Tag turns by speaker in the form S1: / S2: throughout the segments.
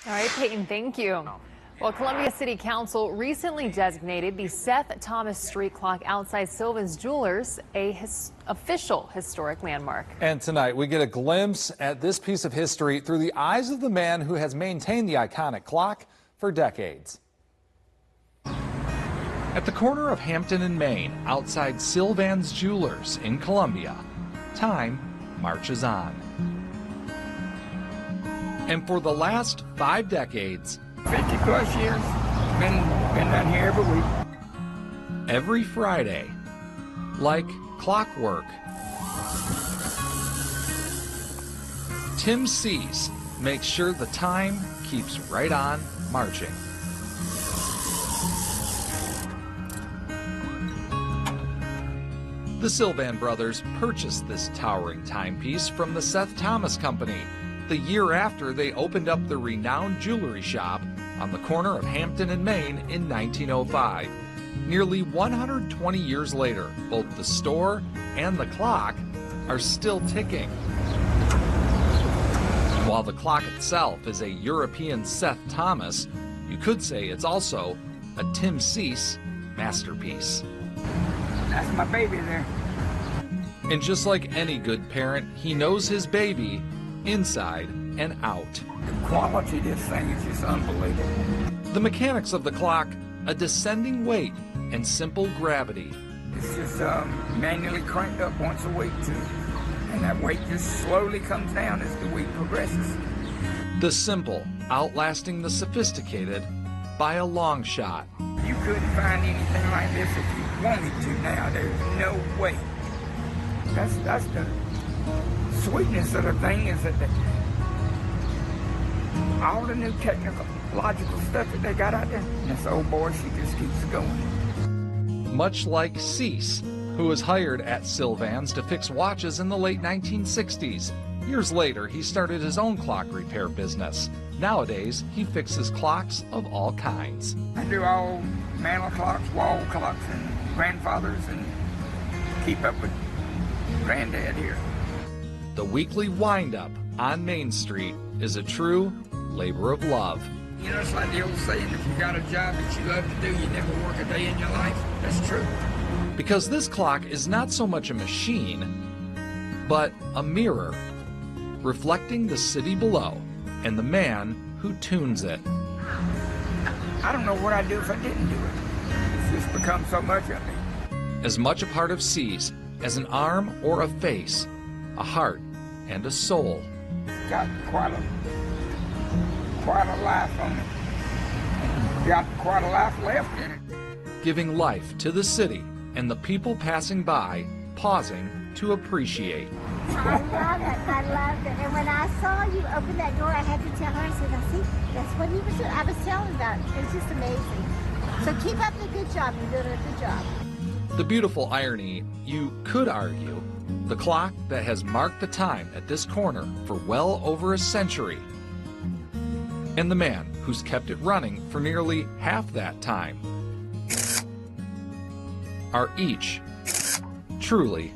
S1: All right, Peyton, thank you. Well, Columbia City Council recently designated the Seth Thomas Street Clock outside Sylvan's Jewelers a official historic landmark.
S2: And tonight we get a glimpse at this piece of history through the eyes of the man who has maintained the iconic clock for decades. At the corner of Hampton and Main, outside Sylvan's Jewelers in Columbia, time marches on. And for the last 5 decades,
S3: 50 plus years, been down here every week.
S2: Every Friday, like clockwork, Tim Cease makes sure the time keeps right on marching. The Sylvan brothers purchased this towering timepiece from the Seth Thomas Company the year after they opened up the renowned jewelry shop on the corner of Hampton and Main in 1905. Nearly 120 years later, both the store and the clock are still ticking. While the clock itself is a European Seth Thomas, you could say it's also a Tim Cease masterpiece.
S3: That's my baby there.
S2: And just like any good parent, he knows his baby inside and out.
S3: The quality of this thing is just unbelievable.
S2: The mechanics of the clock, a descending weight and simple gravity.
S3: It's just manually cranked up once a week too. And that weight just slowly comes down as the week progresses.
S2: The simple outlasting the sophisticated by a long shot.
S3: You couldn't find anything like this if you wanted to now. There's no way. That's the sweetness of the thing, is that all the new technological stuff that they got out there, and this old boy, she just keeps going.
S2: Much like Cease, who was hired at Sylvan's to fix watches in the late 1960s. Years later, he started his own clock repair business. Nowadays, he fixes clocks of all kinds.
S3: I do all mantel clocks, wall clocks, and grandfathers, and keep up with Granddad here.
S2: The weekly wind-up on Main Street is a true labor of love.
S3: You know, it's like the old saying, if you got a job that you love to do, you never work a day in your life. That's true.
S2: Because this clock is not so much a machine, but a mirror, reflecting the city below and the man who tunes it.
S3: I don't know what I'd do if I didn't do it. It's just become so much of me.
S2: As much a part of Cease as an arm or a face, a heart and a soul.
S3: It's got quite a life on it. Got quite a life left in it.
S2: Giving life to the city and the people passing by, pausing to appreciate.
S4: I love it. I loved it. And when I saw you open that door, I had to tell her, I said, I see, that's what he was doing. I was telling that. It's just amazing. So keep up the good job. You're doing a good job.
S2: The beautiful irony, you could argue, the clock that has marked the time at this corner for well over a century, and the man who's kept it running for nearly half that time, are each truly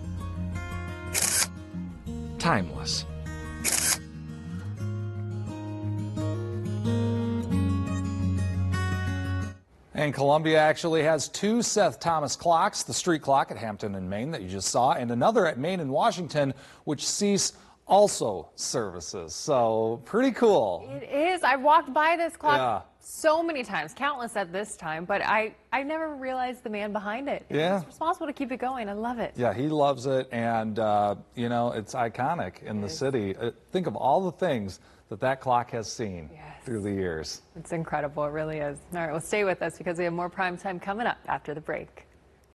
S2: timeless. And Columbia actually has 2 Seth Thomas clocks, the street clock at Hampton and Main that you just saw, and another at Main and Washington, which Cease also services. So pretty cool.
S1: It is. I walked by this clock so many times, countless at this time, but I never realized the man behind it.
S2: Yeah.
S1: He's responsible to keep it going. I love it.
S2: Yeah, he loves it, and you know, it's iconic in the city. Think of all the things that clock has seen through the years.
S1: It's incredible. It really is. All right, well, stay with us because we have more prime time coming up after the break.